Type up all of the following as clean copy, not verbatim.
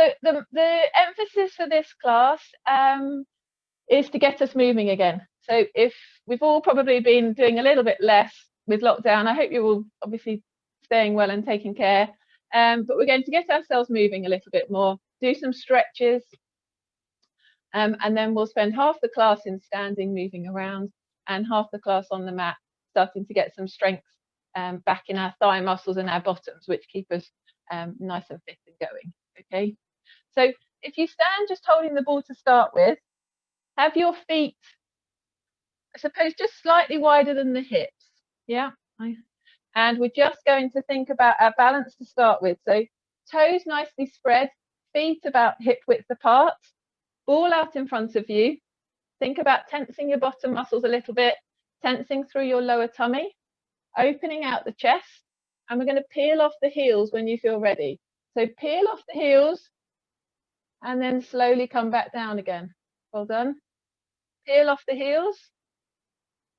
So the emphasis for this class is to get us moving again. So if we've all probably been doing a little bit less with lockdown, I hope you're all obviously staying well and taking care. But we're going to get ourselves moving a little bit more, do some stretches, and then we'll spend half the class in standing, moving around, and half the class on the mat, starting to get some strength back in our thigh muscles and our bottoms, which keep us nice and fit and going. Okay, so if you stand just holding the ball to start with, have your feet, I suppose, just slightly wider than the hips. Yeah, and we're just going to think about our balance to start with. So toes nicely spread, feet about hip width apart, ball out in front of you. Think about tensing your bottom muscles a little bit, tensing through your lower tummy, opening out the chest, and we're going to peel off the heels when you feel ready. So peel off the heels and then slowly come back down again. Well done. Peel off the heels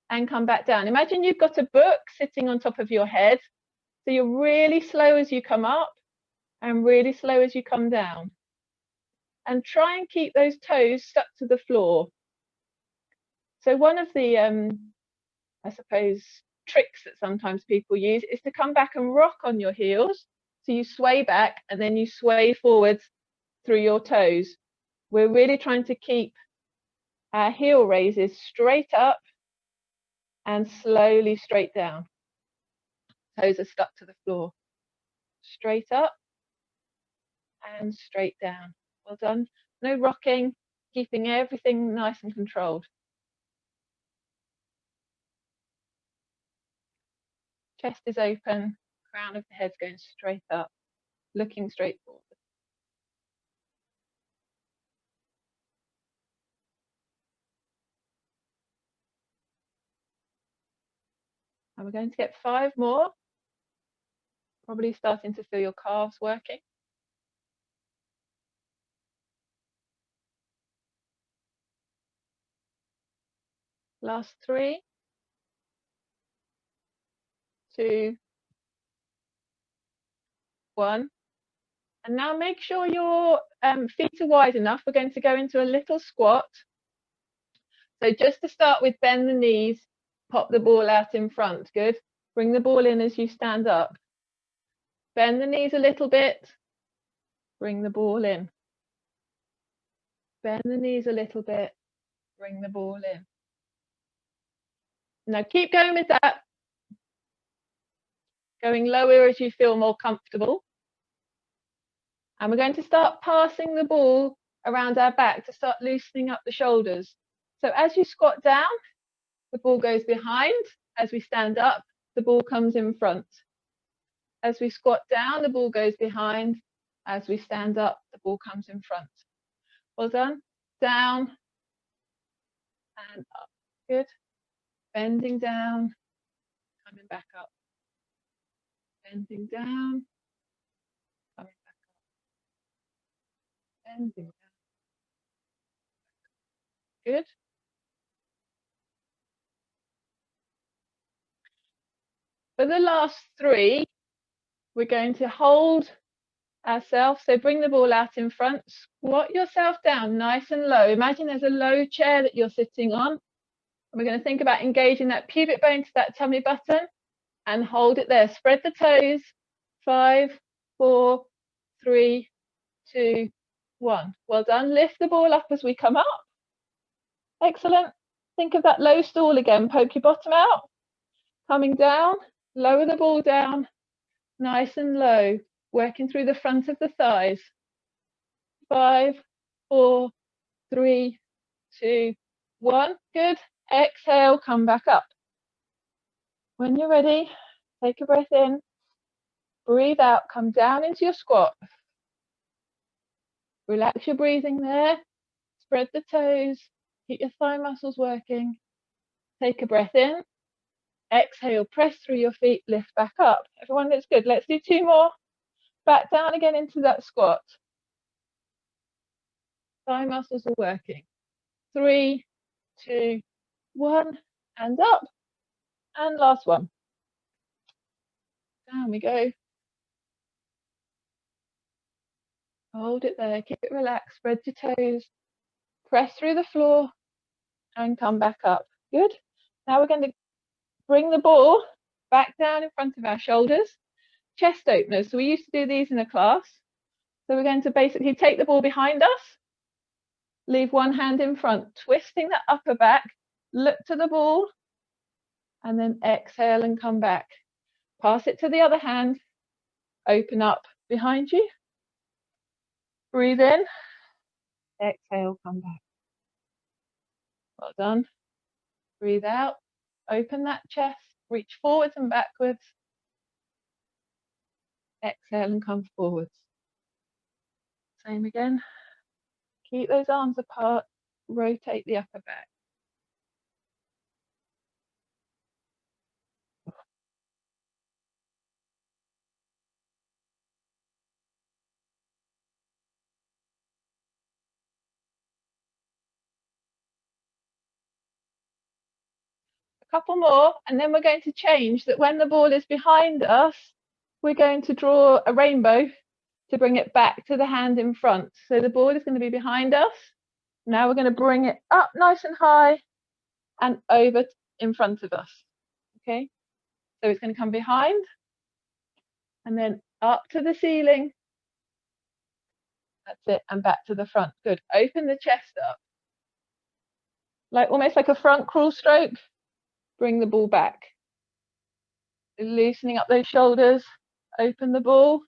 and come back down. Imagine you've got a book sitting on top of your head. So you're really slow as you come up and really slow as you come down. And try and keep those toes stuck to the floor. So one of the, I suppose, tricks that sometimes people use is to come back and rock on your heels. So you sway back and then you sway forwards through your toes. We're really trying to keep our heel raises straight up and slowly straight down. Toes are stuck to the floor. Straight up and straight down. Well done. No rocking, keeping everything nice and controlled. Chest is open, crown of the head's going straight up, looking straight forward. And we're going to get 5 more, probably starting to feel your calves working. Last 3, 2, 1. And now make sure your feet are wide enough. We're going to go into a little squat. So just to start with, bend the knees, pop the ball out in front. Good. Bring the ball in as you stand up. Bend the knees a little bit. Bring the ball in. Bend the knees a little bit. Bring the ball in. Now keep going with that. Going lower as you feel more comfortable. And we're going to start passing the ball around our back to start loosening up the shoulders. So as you squat down, the ball goes behind. As we stand up, the ball comes in front. As we squat down, the ball goes behind. As we stand up, the ball comes in front. Well done. Down and up. Good. Bending down, coming back up. Bending down, coming back up. Bending down. Good. For the last 3, we're going to hold ourselves. So bring the ball out in front, squat yourself down nice and low. Imagine there's a low chair that you're sitting on. And we're going to think about engaging that pubic bone to that tummy button and hold it there. Spread the toes. 5, 4, 3, 2, 1. Well done. Lift the ball up as we come up. Excellent. Think of that low stool again. Poke your bottom out. Coming down. Lower the ball down. Nice and low. Working through the front of the thighs. 5, 4, 3, 2, 1. Good. Exhale, come back up. When you're ready, take a breath in. Breathe out, come down into your squat. Relax your breathing there. Spread the toes. Keep your thigh muscles working. Take a breath in. Exhale, press through your feet, lift back up. Everyone, that's good. Let's do 2 more. Back down again into that squat. Thigh muscles are working. 3, 2, 1, and up. And last one. Down we go. Hold it there, keep it relaxed, spread your toes, press through the floor and come back up. Good. Now we're going to bring the ball back down in front of our shoulders, chest openers. So we used to do these in a class. So we're going to basically take the ball behind us, leave one hand in front, twisting the upper back, look to the ball, and then exhale and come back. Pass it to the other hand, open up behind you, breathe in, exhale, come back. Well done. Breathe out, open that chest, reach forwards and backwards, exhale and come forwards. Same again. Keep those arms apart, rotate the upper back. A couple more, and then we're going to change that when the ball is behind us, we're going to draw a rainbow to bring it back to the hand in front. So the ball is going to be behind us. Now we're going to bring it up nice and high and over in front of us. Okay, so it's going to come behind and then up to the ceiling. That's it, and back to the front. Good. Open the chest up, like almost like a front crawl stroke. Bring the ball back. Loosening up those shoulders. Open the ball.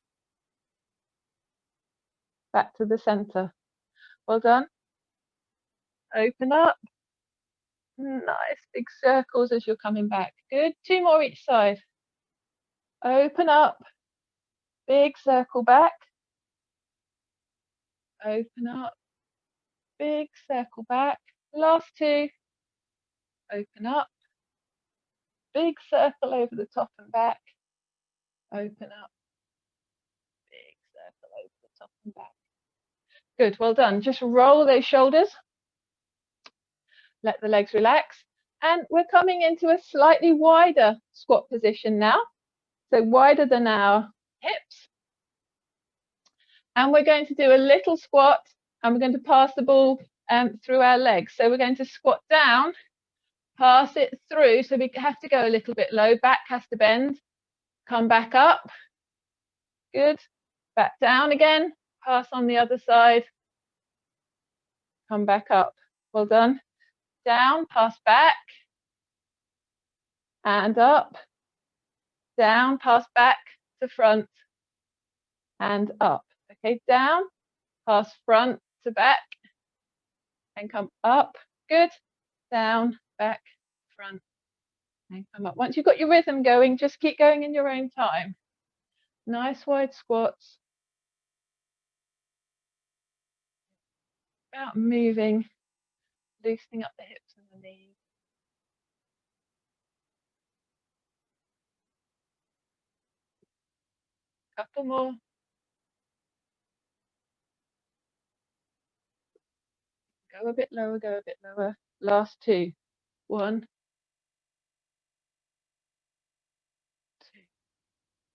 Back to the center. Well done. Open up. Nice big circles as you're coming back. Good. 2 more each side. Open up. Big circle back. Open up. Big circle back. Last 2. Open up. Big circle over the top and back. Open up. Big circle over the top and back. Good. Well done. Just roll those shoulders. Let the legs relax. And we're coming into a slightly wider squat position now. So wider than our hips. And we're going to do a little squat and we're going to pass the ball through our legs. So we're going to squat down, pass it through. So we have to go a little bit low. Back has to bend. Come back up. Good. Back down again. Pass on the other side. Come back up. Well done. Down, pass back. And up. Down, pass back to front. And up. Okay, down, pass front to back. And come up. Good. Down, back, front. And come up. Once you've got your rhythm going, just keep going in your own time. Nice wide squats. About moving, loosening up the hips and the knees. Couple more. Go a bit lower, go a bit lower. Last 2. 1, 2.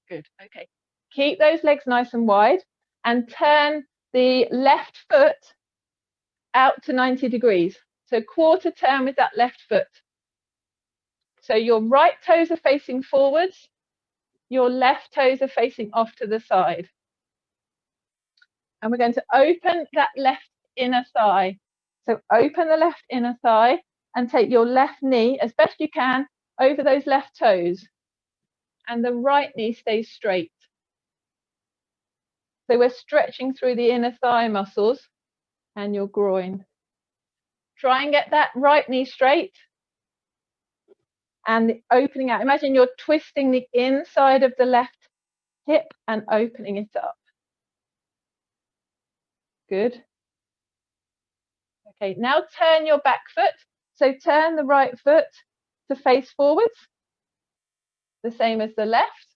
Good. Okay. Keep those legs nice and wide and turn the left foot out to 90 degrees. So quarter turn with that left foot. So your right toes are facing forwards. Your left toes are facing off to the side. And we're going to open that left inner thigh. So open the left inner thigh and take your left knee as best you can over those left toes. And the right knee stays straight. So we're stretching through the inner thigh muscles and your groin. Try and get that right knee straight and the opening out. Imagine you're twisting the inside of the left hip and opening it up. Good. Okay, now turn your back foot. So turn the right foot to face forwards, the same as the left.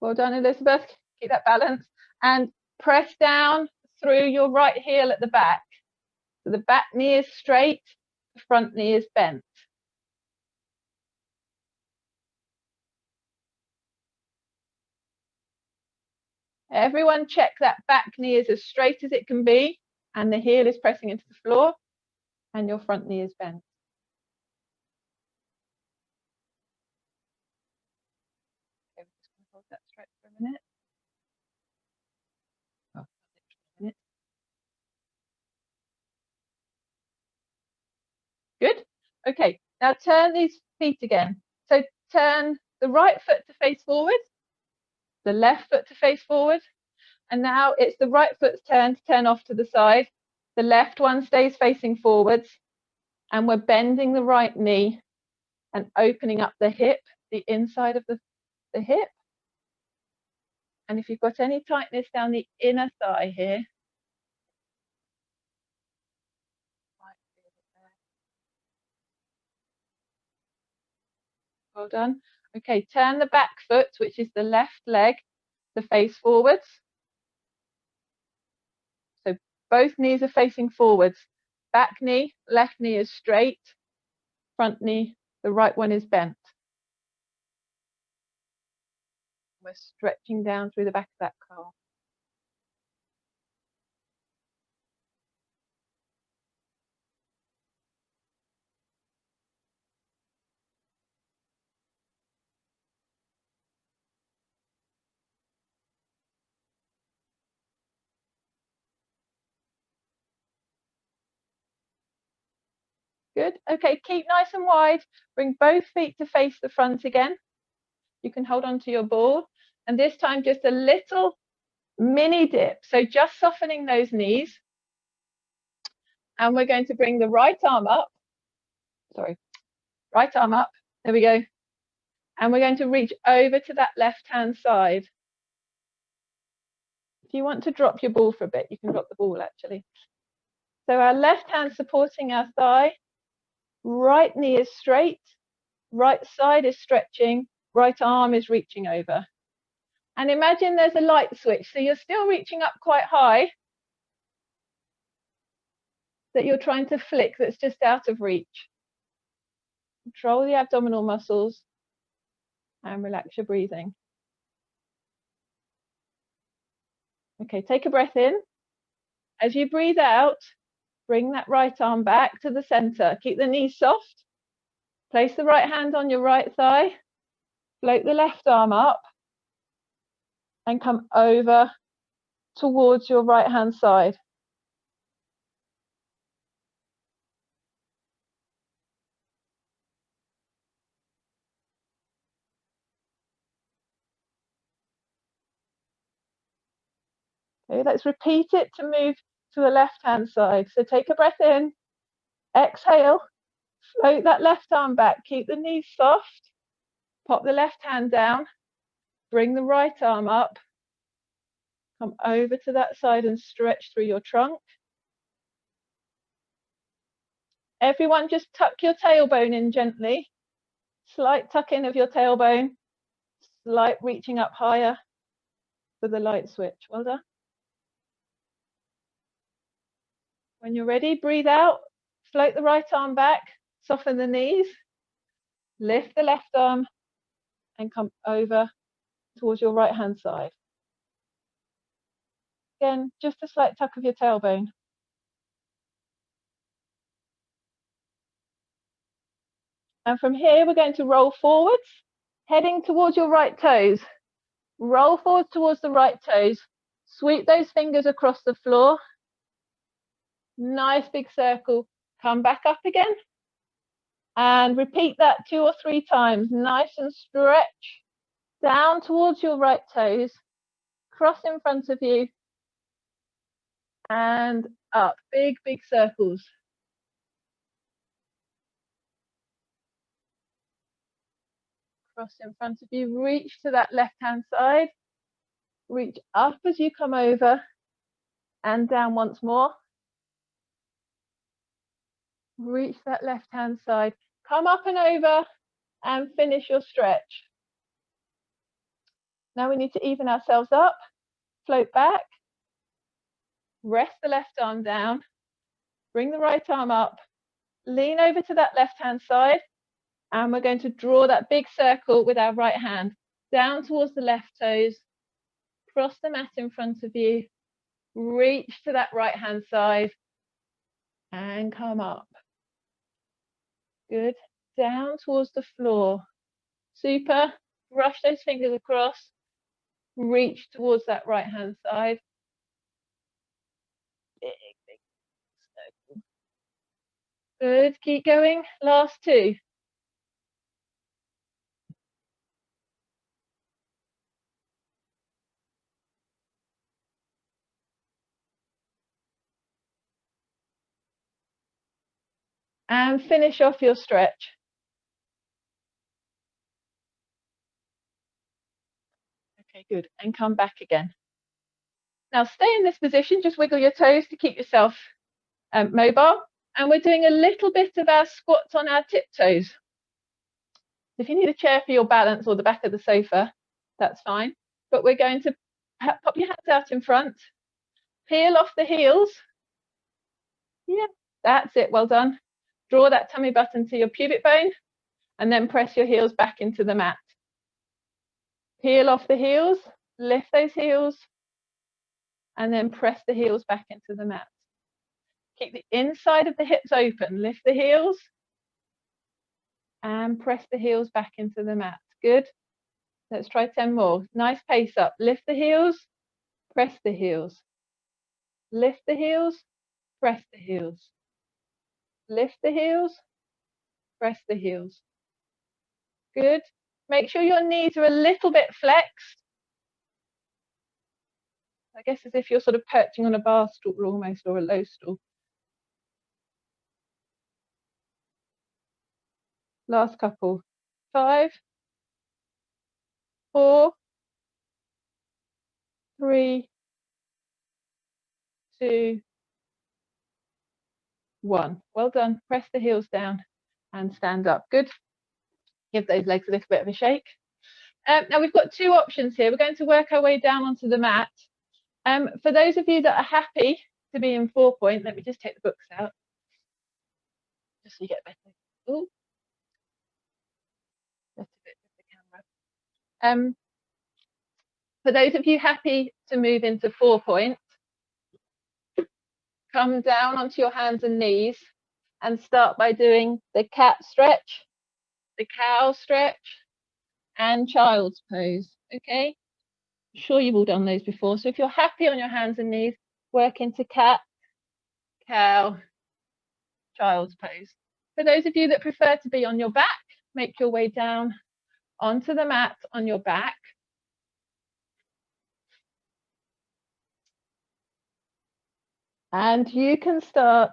Well done, Elizabeth. Keep that balance. And press down through your right heel at the back. So the back knee is straight, the front knee is bent. Everyone check that back knee is as straight as it can be and the heel is pressing into the floor and your front knee is bent. Okay, we're just going to hold that stretch for a minute. Oh, a minute. Good. Okay, now turn these feet again. So turn the right foot to face forward, the left foot to face forward, and now it's the right foot's turn to turn off to the side. The left one stays facing forwards, and we're bending the right knee and opening up the hip, the inside of the hip. And if you've got any tightness down the inner thigh here, well done. Okay, turn the back foot, which is the left leg, to face forwards. So both knees are facing forwards. Back knee, left knee is straight. Front knee, the right one is bent. We're stretching down through the back of that calf. Good. Okay, keep nice and wide. Bring both feet to face the front again. You can hold on to your ball. And this time just a little mini dip. So just softening those knees. And we're going to bring the right arm up. Sorry, right arm up. There we go. And we're going to reach over to that left-hand side. If you want to drop your ball for a bit, you can drop the ball actually. So our left hand supporting our thigh. Right knee is straight, right side is stretching, right arm is reaching over. And imagine there's a light switch, so you're still reaching up quite high, that you're trying to flick that's just out of reach. Control the abdominal muscles and relax your breathing. Okay, take a breath in. As you breathe out, bring that right arm back to the center. Keep the knees soft. Place the right hand on your right thigh. Float the left arm up and come over towards your right hand side. Okay, let's repeat it to move to the left hand side. So take a breath in, exhale, float that left arm back, keep the knees soft, pop the left hand down, bring the right arm up, come over to that side and stretch through your trunk. Everyone just tuck your tailbone in gently, slight tuck in of your tailbone, slight reaching up higher for the light switch. Well done. When you're ready, breathe out, float the right arm back, soften the knees, lift the left arm and come over towards your right hand side. Again, just a slight tuck of your tailbone. And from here, we're going to roll forwards, heading towards your right toes. Roll forward towards the right toes. Sweep those fingers across the floor. Nice big circle. Come back up again. And repeat that 2 or 3 times. Nice and stretch. Down towards your right toes. Cross in front of you. And up. Big, big circles. Cross in front of you. Reach to that left-hand side. Reach up as you come over. And down once more. Reach that left-hand side. Come up and over and finish your stretch. Now we need to even ourselves up. Float back. Rest the left arm down. Bring the right arm up. Lean over to that left-hand side. And we're going to draw that big circle with our right hand down towards the left toes. Cross the mat in front of you. Reach to that right hand side and come up. Good. Down towards the floor. Super. Brush those fingers across. Reach towards that right hand side. Big circle. Good. Keep going. Last two. And finish off your stretch. Okay, good. And come back again. Now stay in this position. Just wiggle your toes to keep yourself mobile. And we're doing a little bit of our squats on our tiptoes. If you need a chair for your balance or the back of the sofa, that's fine. But we're going to pop your hands out in front. Peel off the heels. Yeah, that's it. Well done. Draw that tummy button to your pubic bone and then press your heels back into the mat. Peel off the heels, lift those heels, and then press the heels back into the mat. Keep the inside of the hips open. Lift the heels and press the heels back into the mat. Good. Let's try 10 more. Nice pace up. Lift the heels, press the heels. Lift the heels, press the heels. Lift the heels, press the heels. Good. Make sure your knees are a little bit flexed. I guess as if you're sort of perching on a bar stool almost, or a low stool. Last couple. 5, 4, 3, 2, 1. Well done. Press the heels down and stand up. Good. Give those legs a little bit of a shake. Now we've got two options here. We're going to work our way down onto the mat. For those of you that are happy to be in 4-point, let me just take the books out, just so you get better. Ooh. That's a bit of the camera. For those of you happy to move into 4-point, come down onto your hands and knees and start by doing the cat stretch, the cow stretch, and child's pose. Okay, I'm sure you've all done those before. So if you're happy on your hands and knees, work into cat, cow, child's pose. For those of you that prefer to be on your back, make your way down onto the mat on your back. And you can start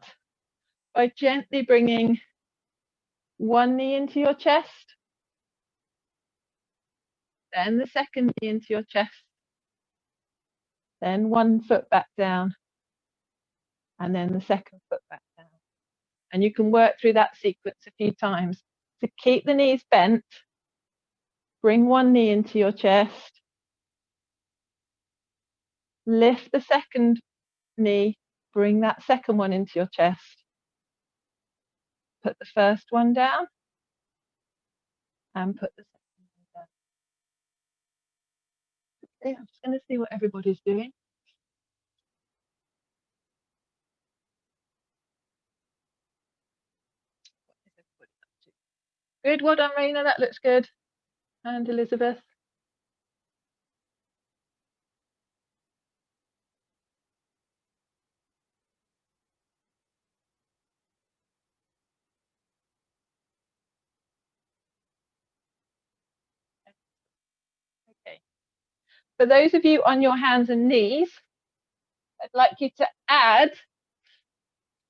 by gently bringing one knee into your chest, then the second knee into your chest, then one foot back down, and then the second foot back down. And you can work through that sequence a few times. To keep the knees bent, bring one knee into your chest, lift the second knee, bring that second one into your chest, put the first one down, and put the second one down. Okay, I'm just going to see what everybody's doing. Good, well done, Raina, that looks good. And Elizabeth. Okay. For those of you on your hands and knees, I'd like you to add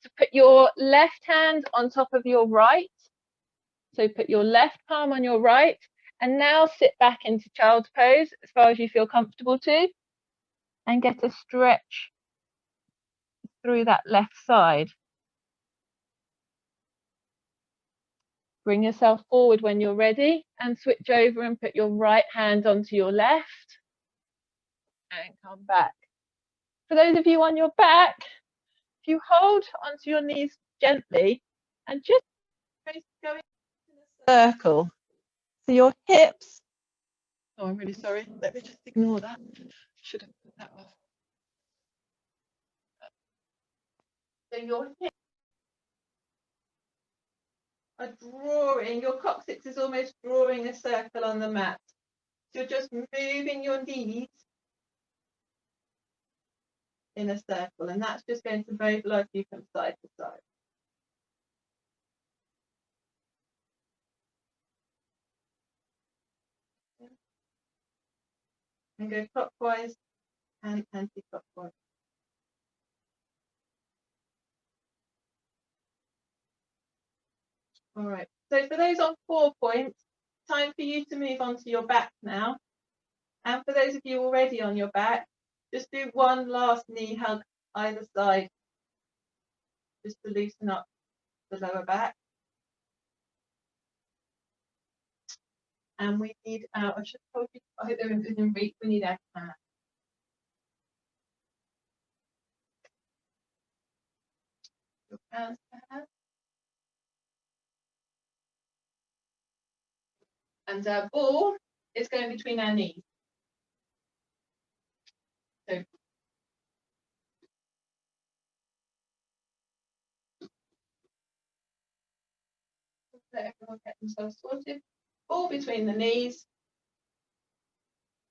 to put your left hand on top of your right. So put your left palm on your right, and now sit back into child's pose as far as you feel comfortable to, and get a stretch through that left side. Bring yourself forward when you're ready and switch over and put your right hand onto your left and come back. For those of you on your back, if you hold onto your knees gently and just go in a circle. So your hips, oh, I'm really sorry, let me just ignore that. Should have put that off. So your hips are drawing, your coccyx is almost drawing a circle on the mat. So you're just moving your knees in a circle, and that's just going to mobilize you from side to side. And go clockwise and anti-clockwise. All right, so for those on 4 points, time for you to move on to your back now. And for those of you already on your back, just do one last knee hug either side, just to loosen up the lower back. And we need our, I should have told you, I hope they're in reach, we need our cat. Your hands to hand. And our ball is going between our knees. So let everyone get themselves sorted. Ball between the knees,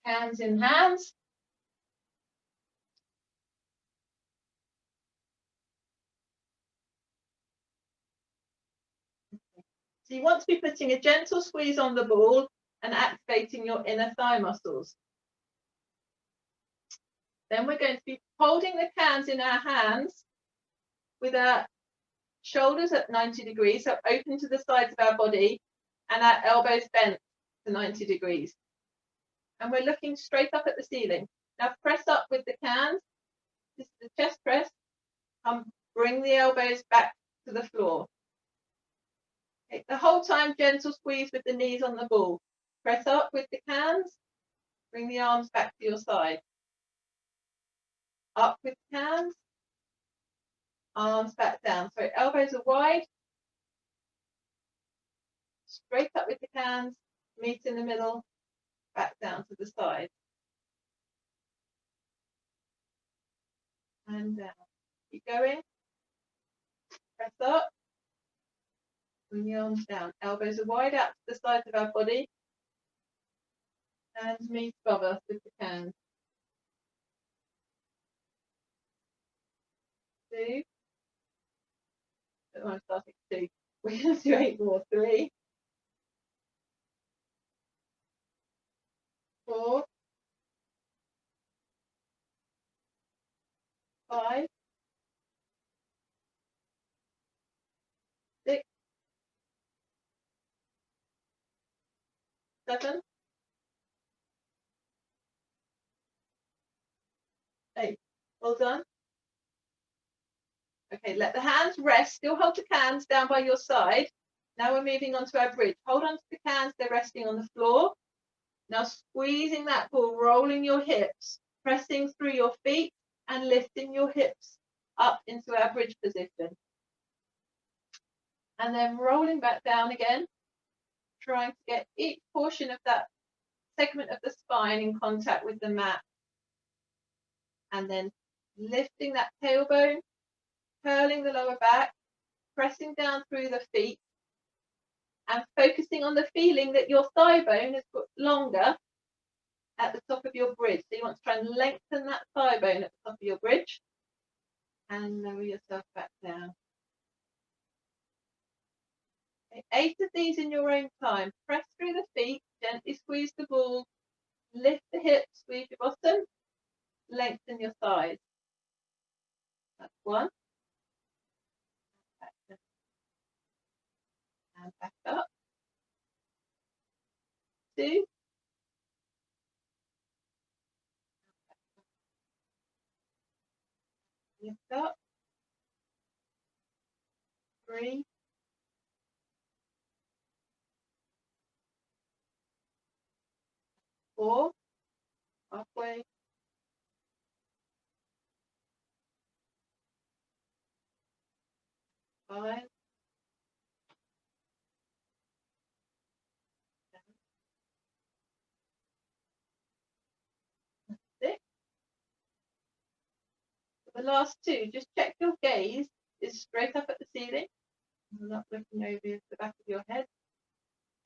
hands in hands. So you want to be putting a gentle squeeze on the ball and activating your inner thigh muscles. Then we're going to be holding the cans in our hands with our shoulders at 90 degrees, so open to the sides of our body, and our elbows bent to 90 degrees. And we're looking straight up at the ceiling. Now press up with the cans. This is the chest press. Bring the elbows back to the floor. Okay, the whole time, gentle squeeze with the knees on the ball. Press up with the cans. Bring the arms back to your side. Up with the cans. Arms back down. So elbows are wide. Straight up with the cans. Meet in the middle. Back down to the side. And down. Keep going. Press up. Bring the arms down. Elbows are wide out to the sides of our body. Hands meet above us with the cans. 2. I'm starting 2. We're going to do 8 more. 3. 4. 5. 6. 7. 8. Well done. Okay, let the hands rest. Still hold the cans down by your side. Now we're moving on to our bridge. Hold on to the cans, they're resting on the floor. Now squeezing that ball, rolling your hips, pressing through your feet and lifting your hips up into our bridge position. And then rolling back down again, trying to get each portion of that segment of the spine in contact with the mat. And then lifting that tailbone, curling the lower back, pressing down through the feet, and focusing on the feeling that your thigh bone is longer at the top of your bridge. So you want to try and lengthen that thigh bone at the top of your bridge and lower yourself back down. Okay, 8 of these in your own time. Press through the feet, gently squeeze the ball, lift the hips, squeeze your bottom, lengthen your thighs. That's 1. And back up. 2. Lift up. 3. 4. Halfway. 5. 6. last two, just check your gaze is straight up at the ceiling, not looking over the back of your head,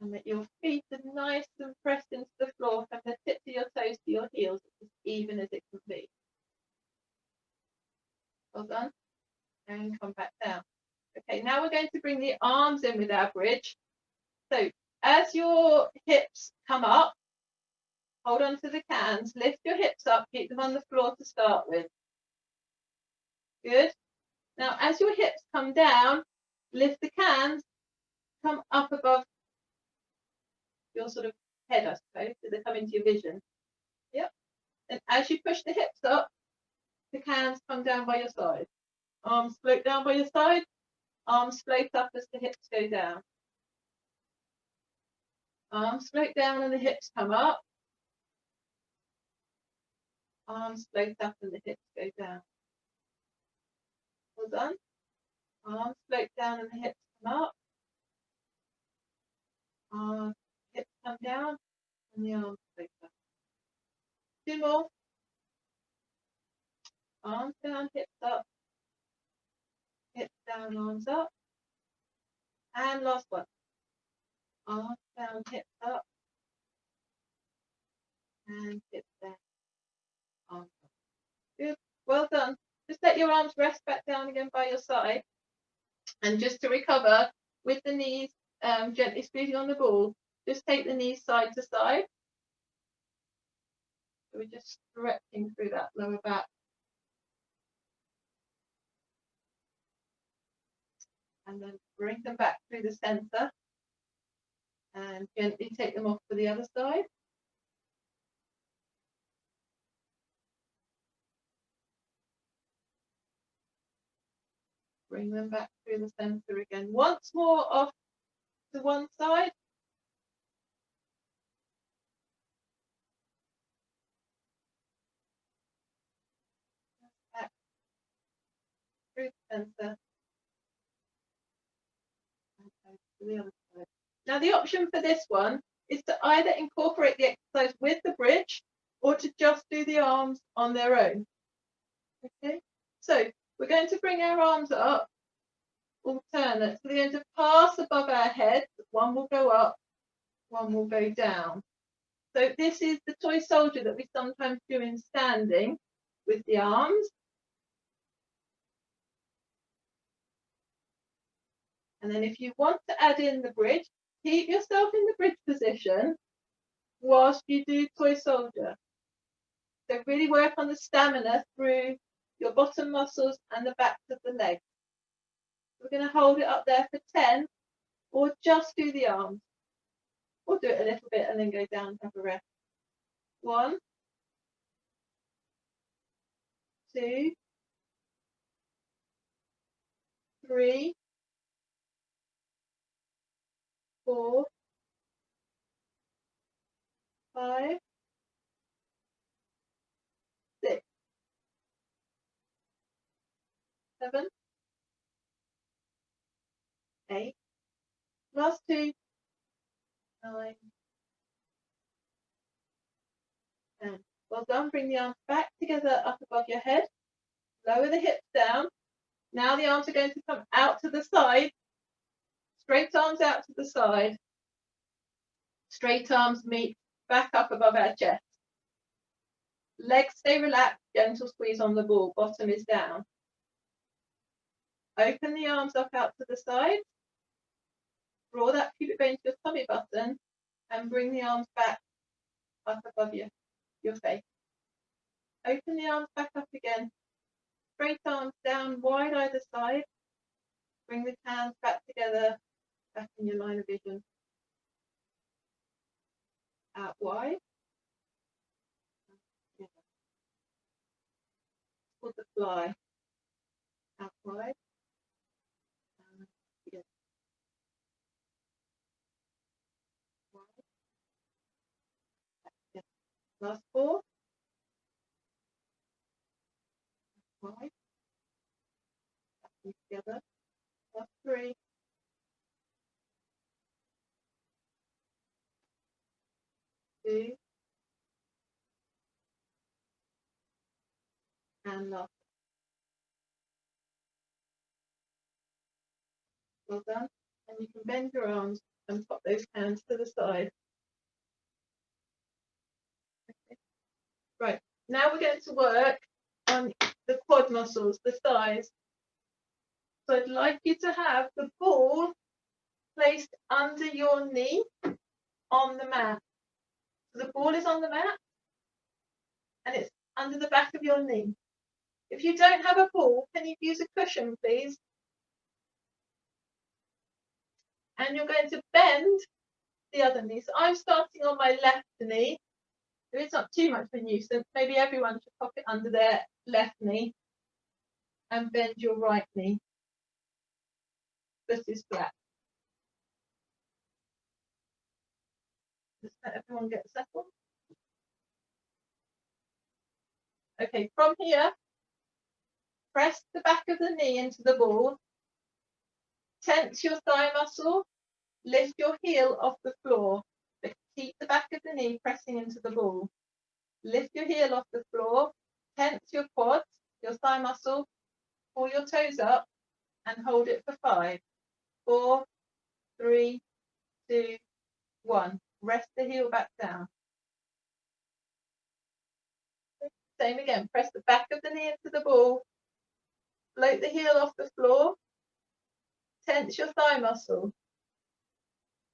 and that your feet are nice and pressed into the floor from the tips of your toes to your heels, as even as it can be. Well done. And come back down. Okay, now we're going to bring the arms in with our bridge. So as your hips come up, hold on to the cans, lift your hips up, keep them on the floor to start with. Good. Now as your hips come down, lift the cans, come up above your sort of head, I suppose, so they come into your vision. Yep. And as you push the hips up, the cans come down by your side. Arms float down by your side, arms float up as the hips go down. Arms float down and the hips come up. Arms float up and the hips go down. Well done. Arms float down and the hips come up. Hips come down and the arms float up. Two more. Arms down, hips up. Hips down, arms up. And last one. Arms down, hips up. And hips down, arms up. Good. Well done. Just let your arms rest back down again by your side. And just to recover, with the knees gently squeezing on the ball, just take the knees side to side. So we're just stretching through that lower back. And then bring them back through the center. And gently take them off for the other side. Bring them back through the center again. Once more off to one side. Back through the center. And to the other side. Now the option for this one is to either incorporate the exercise with the bridge or to just do the arms on their own. Okay, so we're going to bring our arms up, alternate. So they're going to pass above our heads. One will go up, one will go down. So this is the toy soldier that we sometimes do in standing with the arms. And then if you want to add in the bridge, keep yourself in the bridge position whilst you do toy soldier. So really work on the stamina through your bottom muscles and the backs of the legs. We're going to hold it up there for 10, or just do the arms, or do it a little bit and then go down and have a rest. 1, 2, 3, 4, 5, 6, 7, 8, last 2, 9, 10. Well done. Bring the arms back together up above your head. Lower the hips down. Now the arms are going to come out to the side. Straight arms out to the side. Straight arms meet back up above our chest. Legs stay relaxed, gentle squeeze on the ball, bottom is down. Open the arms up out to the side. Draw that pubic bone to your tummy button and bring the arms back up above your face. Open the arms back up again. Straight arms down, wide either side. Bring the hands back together, back in your line of vision. Out wide. It's called the fly. Out wide. Together. Wide. Back together. Last 4. Wide. Back together. Last 3. 2. And last. Well done. And you can bend your arms and pop those hands to the side. Okay. Right, now we're going to work on the quad muscles, the thighs. So I'd like you to have the ball placed under your knee on the mat. So the ball is on the mat and it's under the back of your knee. If you don't have a ball, can you use a cushion, please? And you're going to bend the other knee. So I'm starting on my left knee. If it's not too much of a nuisance, maybe everyone should pop it under their left knee and bend your right knee. This is flat. Just let everyone get settled. Okay, from here, press the back of the knee into the ball. Tense your thigh muscle. Lift your heel off the floor. But keep the back of the knee pressing into the ball. Lift your heel off the floor. Tense your quads, your thigh muscle. Pull your toes up and hold it for 5, 4, 3, 2, 1. Rest the heel back down. Same again. Press the back of the knee into the ball. Float the heel off the floor. Tense your thigh muscle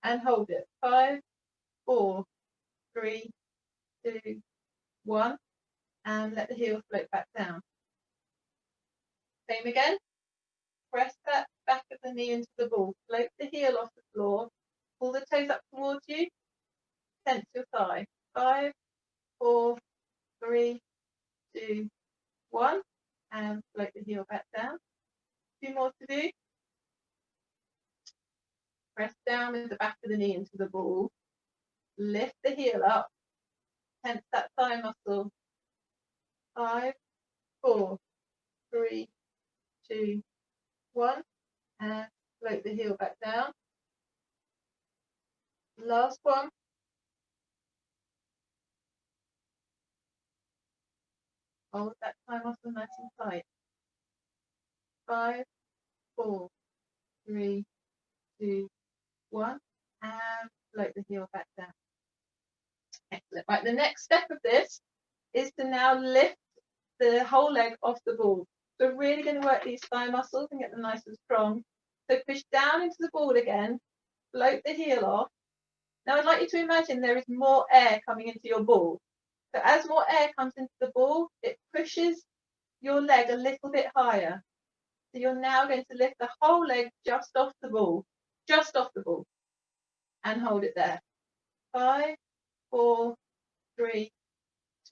and hold it. 5, 4, 3, 2, 1. And let the heel float back down. Same again. Press that back of the knee into the ball. Float the heel off the floor. Pull the toes up towards you. Tense your thigh. 5, 4, 3, 2, 1. And float the heel back down. 2 more to do. Press down with the back of the knee into the ball. Lift the heel up. Tense that thigh muscle. 5, 4, 3, 2, 1. And float the heel back down. Last one. Hold that thigh muscle nice and tight. 5, 4, 3, 2, 1. And float the heel back down. Excellent. Right, the next step of this is to now lift the whole leg off the ball. So we're really going to work these thigh muscles and get them nice and strong. So push down into the ball again, float the heel off. Now I'd like you to imagine there is more air coming into your ball. So as more air comes into the ball, it pushes your leg a little bit higher. So you're now going to lift the whole leg just off the ball, and hold it there. 5, 4, 3,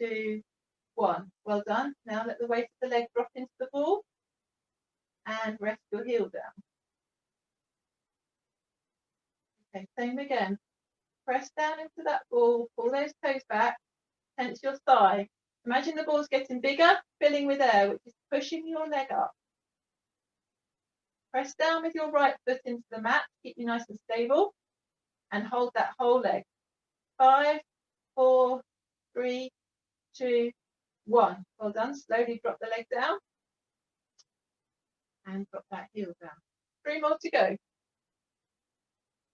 2, 1. Well done. Now let the weight of the leg drop into the ball and rest your heel down. Okay, same again. Press down into that ball, pull those toes back, tense your thigh. Imagine the ball's getting bigger, filling with air, which is pushing your leg up. Press down with your right foot into the mat, keep you nice and stable, and hold that whole leg. 5, 4, 3, 2, 1. Well done. Slowly drop the leg down and drop that heel down. 3 more to go.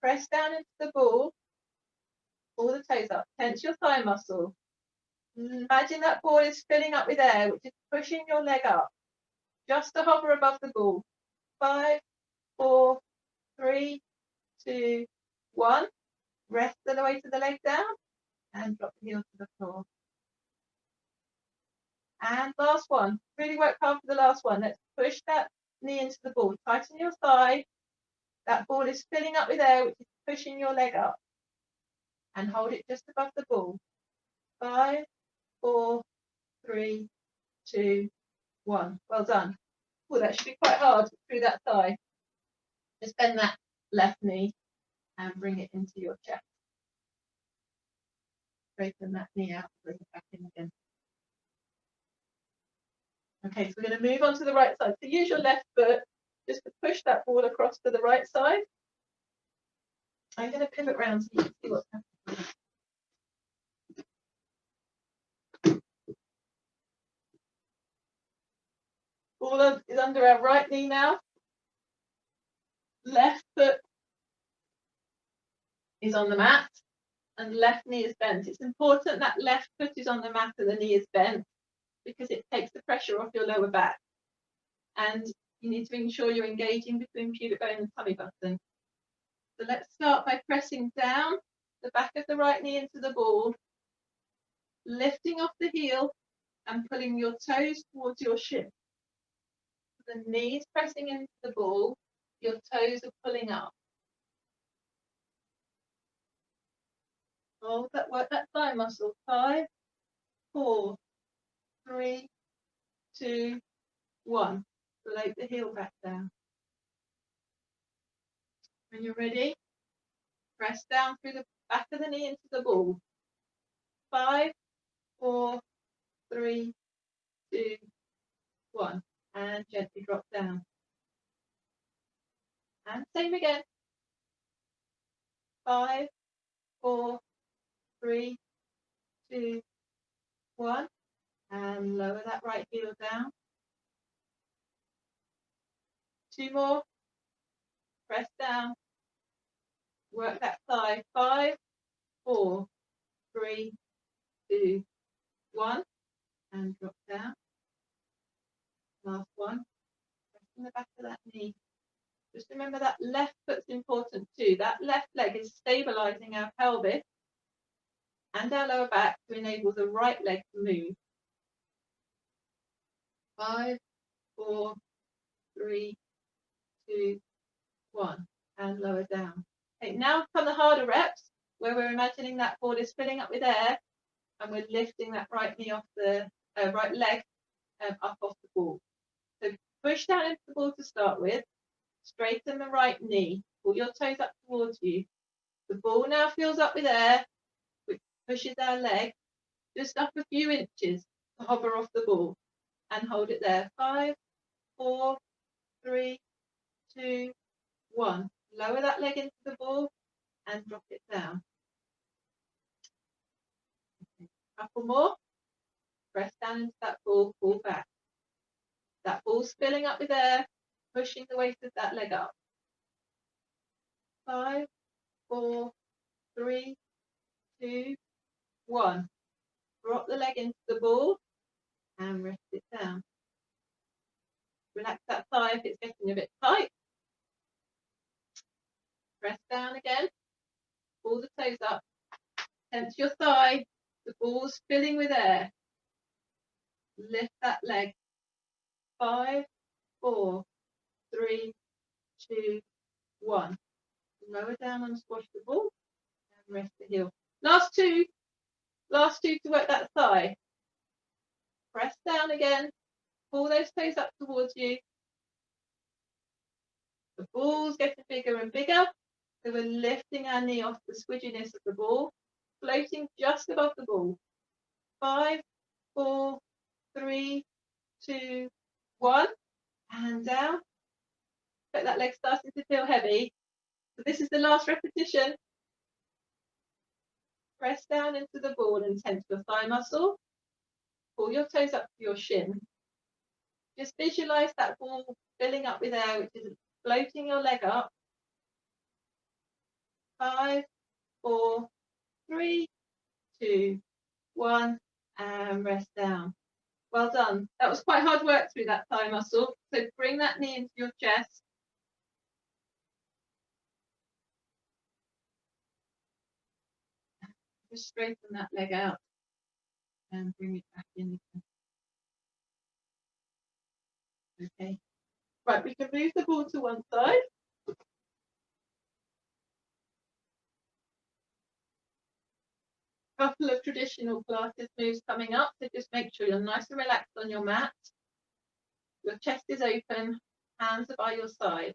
Press down into the ball, pull the toes up, tense your thigh muscle. Imagine that ball is filling up with air, which is pushing your leg up, just to hover above the ball. 5, 4, 3, 2, 1. Rest the weight of the leg down and drop the heel to the floor. And last one. Really work hard for the last one. Let's push that knee into the ball. Tighten your thigh. That ball is filling up with air, which is pushing your leg up. And hold it just above the ball. 5, 4, 3, 2, 1. Well done. Oh, that should be quite hard through that thigh. Just bend that left knee and bring it into your chest. Straighten that knee out, bring it back in again. Okay, so we're going to move on to the right side. So use your left foot just to push that ball across to the right side. I'm going to pivot round so you can see what's happening. Ball is under our right knee now. left foot is on the mat and left knee is bent. It's important that left foot is on the mat and the knee is bent because it takes the pressure off your lower back. And you need to ensure you're engaging between pubic bone and tummy button. So let's start by pressing down the back of the right knee into the ball, lifting off the heel and pulling your toes towards your shin. The knees pressing into the ball, your toes are pulling up. Hold that, work that thigh muscle. 5, 4, 3, 2, 1. Float the heel back down. When you're ready, press down through the back of the knee into the ball. 5, 4, 3, 2, 1. And gently drop down. And same again. 5, 4, 3, 2, 1. And lower that right heel down. 2 more. Press down. Work that thigh. 5, 4, 3, 2, 1. And drop down. Last one. Press in the back of that knee. Just remember that left foot's important too. That left leg is stabilizing our pelvis and our lower back to enable the right leg to move. 5, 4, 3, 2, 1. And lower down. Okay, now come the harder reps where we're imagining that ball is filling up with air and we're lifting that right knee off the right leg up off the ball. So push down into the ball to start with. Straighten the right knee. Pull your toes up towards you. The ball now fills up with air, which pushes our leg just up a few inches to hover off the ball and hold it there. 5, 4, 3, 2, 1. Lower that leg into the ball and drop it down. Couple more. Press down into that ball, pull back. That ball's filling up with air, pushing the weight of that leg up. 5, 4, 3, 2, 1. Drop the leg into the ball and rest it down. Relax that thigh if it's getting a bit tight. Press down again. Pull the toes up. Tense your thigh. The ball's filling with air. Lift that leg. 5, 4, 3, 2, 1. Lower down and squash the ball and rest the heel. Last two to work that thigh. Press down again. Pull those toes up towards you. The ball's getting bigger and bigger. So we're lifting our knee off the squidginess of the ball, floating just above the ball. 5, 4, 3, 2, 1. And down. But that leg starting to feel heavy. So this is the last repetition. Press down into the ball and tense your thigh muscle. Pull your toes up to your shin. Just visualize that ball filling up with air, which is floating your leg up. 5, 4, 3, 2, 1, and rest down. Well done. That was quite hard work through that thigh muscle. So bring that knee into your chest. Just straighten that leg out and bring it back in again. Okay. Right, we can move the ball to one side. Couple of traditional Pilates moves coming up, so just make sure you're nice and relaxed on your mat. Your chest is open, hands are by your side.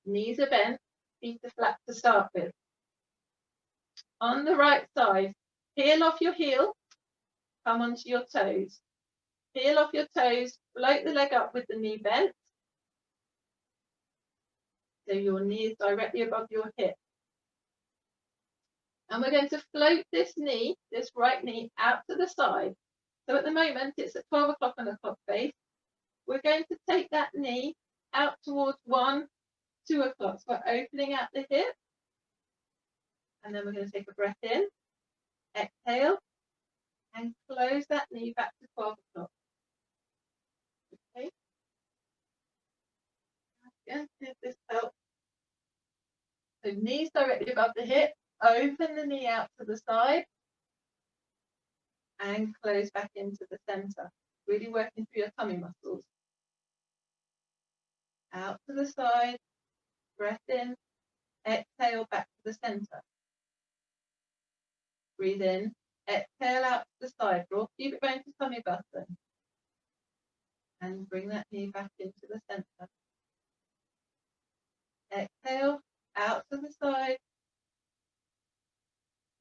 Knees are bent, feet are flat to start with. On the right side, peel off your heel, come onto your toes. Peel off your toes, float the leg up with the knee bent. So your knee is directly above your hip. And we're going to float this knee, this right knee, out to the side. So at the moment, it's at 12 o'clock on the clock face. We're going to take that knee out towards 1, 2 o'clock. So we're opening out the hip. And then we're going to take a breath in, exhale, and close that knee back to 12 o'clock. Okay. Again, see if this helps. So knees directly above the hip, open the knee out to the side, and close back into the center. Really working through your tummy muscles. Out to the side, breath in, exhale back to the center. Breathe in, exhale out to the side, draw pubic bone to tummy button. And bring that knee back into the center. Exhale, out to the side.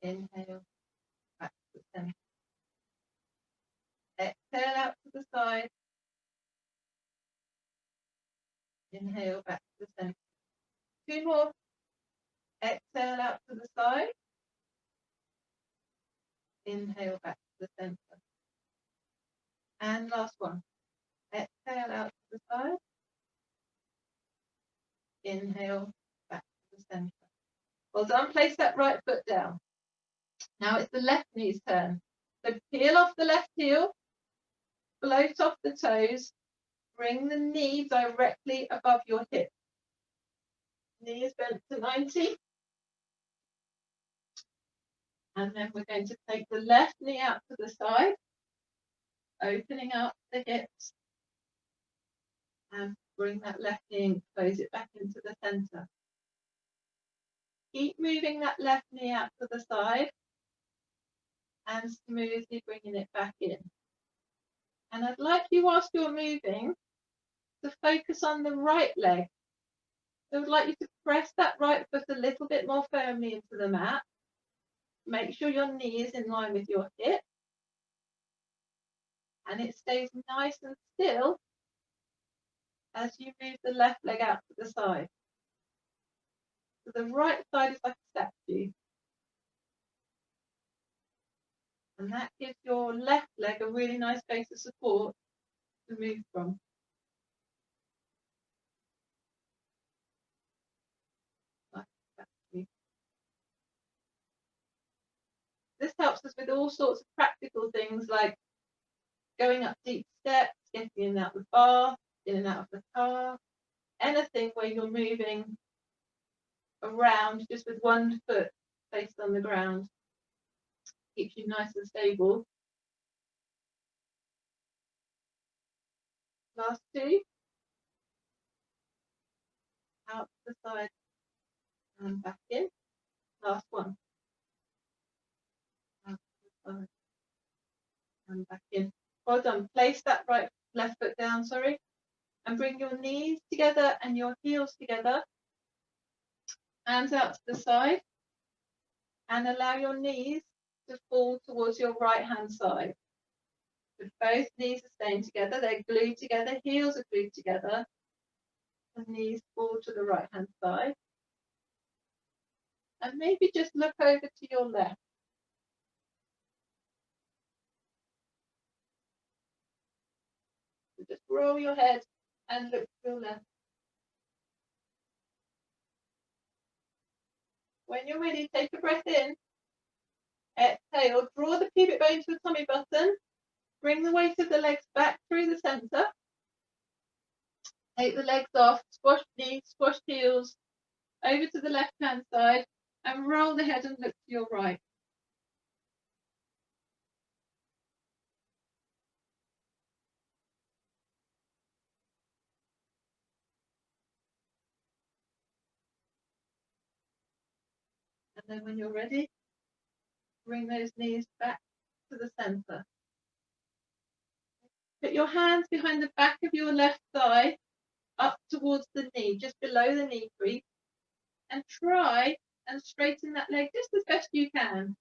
Inhale, back to the center. Exhale out to the side. Inhale, back to the center. 2 more. Exhale out to the side. Inhale, back to the center. And last one. Exhale out to the side. Inhale, back to the center. Well done. Place that right foot down. Now it's the left knee's turn. So peel off the left heel, float off the toes, bring the knee directly above your hip. Knee is bent to 90. And then we're going to take the left knee out to the side, opening up the hips. And bring that left knee and close it back into the center. Keep moving that left knee out to the side and smoothly bringing it back in. And I'd like you, whilst you're moving, to focus on the right leg. So I'd like you to press that right foot a little bit more firmly into the mat. Make sure your knee is in line with your hip. And it stays nice and still as you move the left leg out to the side. So the right side is like a statue. And that gives your left leg a really nice base of support to move from. Like a statue. This helps us with all sorts of practical things like going up deep steps, getting in and out of the bath, in and out of the car, anything where you're moving around just with one foot placed on the ground. Keeps you nice and stable. Last 2. Out to the side and back in. Last 1. Out to the side and back in. Well done. Place that left foot down, and bring your knees together and your heels together. Hands out to the side, and allow your knees to fall towards your right hand side. But both knees are staying together, they're glued together, heels are glued together, and knees fall to the right hand side. And maybe just look over to your left. So just roll your head and look to your left. When you're ready, take a breath in. Exhale, draw the pubic bone to the tummy button. Bring the weight of the legs back through the center. Take the legs off, squash knees, squash heels, over to the left hand side, and roll the head and look to your right. And then when you're ready, bring those knees back to the center. Put your hands behind the back of your left thigh, up towards the knee, just below the knee crease, and try and straighten that leg just as best you can.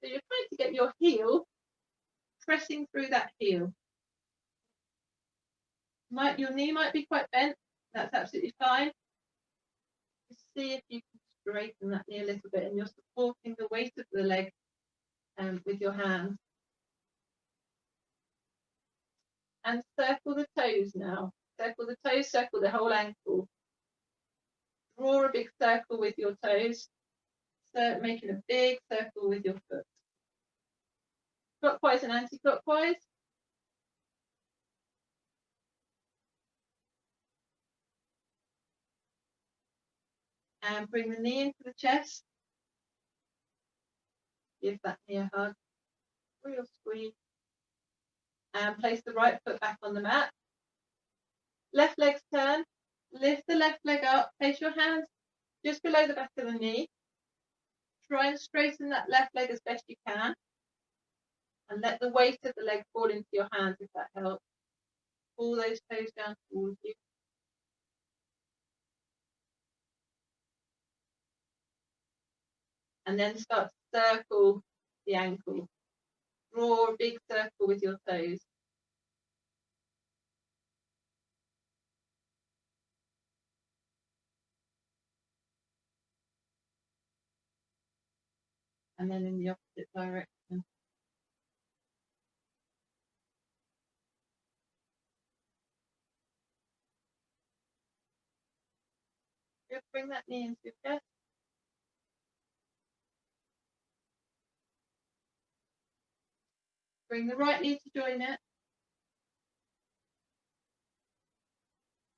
So you're trying to get your heel pressing through that heel. Your knee might be quite bent, that's absolutely fine. Just see if you can straighten that knee a little bit, and you're supporting the weight of the leg with your hands. And circle the toes now. circle the toes, circle the whole ankle. Draw a big circle with your toes, so making a big circle with your foot. Clockwise and anti-clockwise. And bring the knee into the chest. Give that knee a hug. Real squeeze. And place the right foot back on the mat. Left leg's turn. Lift the left leg up. Place your hands just below the back of the knee. Try and straighten that left leg as best you can. And let the weight of the leg fall into your hands if that helps. Pull those toes down towards you. And then start to circle the ankle. Draw a big circle with your toes. And then in the opposite direction. Just bring that knee into your chest. Bring the right knee to join it.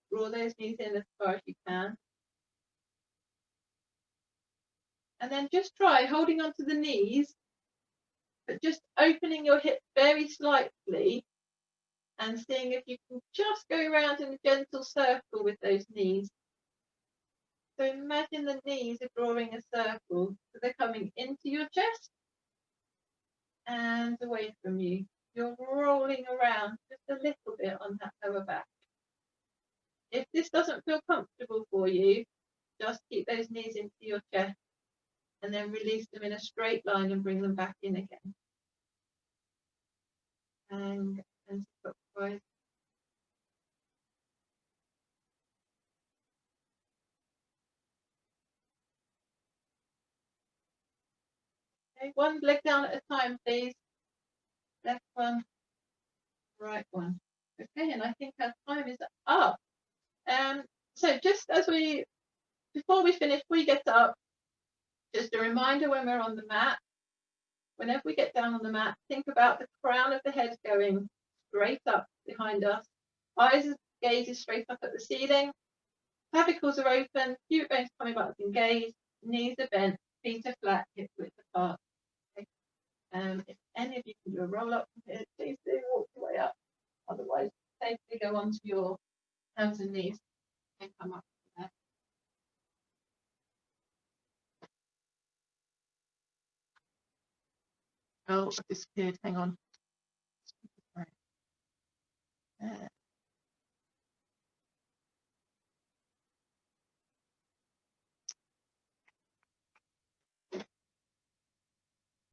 Draw those knees in as far as you can. And then just try holding onto the knees, but just opening your hips very slightly and seeing if you can just go around in a gentle circle with those knees. So imagine the knees are drawing a circle, so they're coming into your chest and away from you. You're rolling around just a little bit on that lower back. If this doesn't feel comfortable for you, just keep those knees into your chest and then release them in a straight line and bring them back in again. And clockwise. Okay, one leg down at a time, please. Left one, right one. Okay, and I think our time is up. So just as before we finish, we get up, just a reminder when we're on the mat, whenever we get down on the mat, think about the crown of the head going straight up behind us. Eyes, gaze is straight up at the ceiling. Clavicles are open, pubic bones coming back engaged, knees are bent, feet are flat, hips width apart. Okay. If any of you can do a roll up from here, please do walk your way up. Otherwise, safely go onto your hands and knees and come up there. Oh, I've disappeared. Hang on. Right.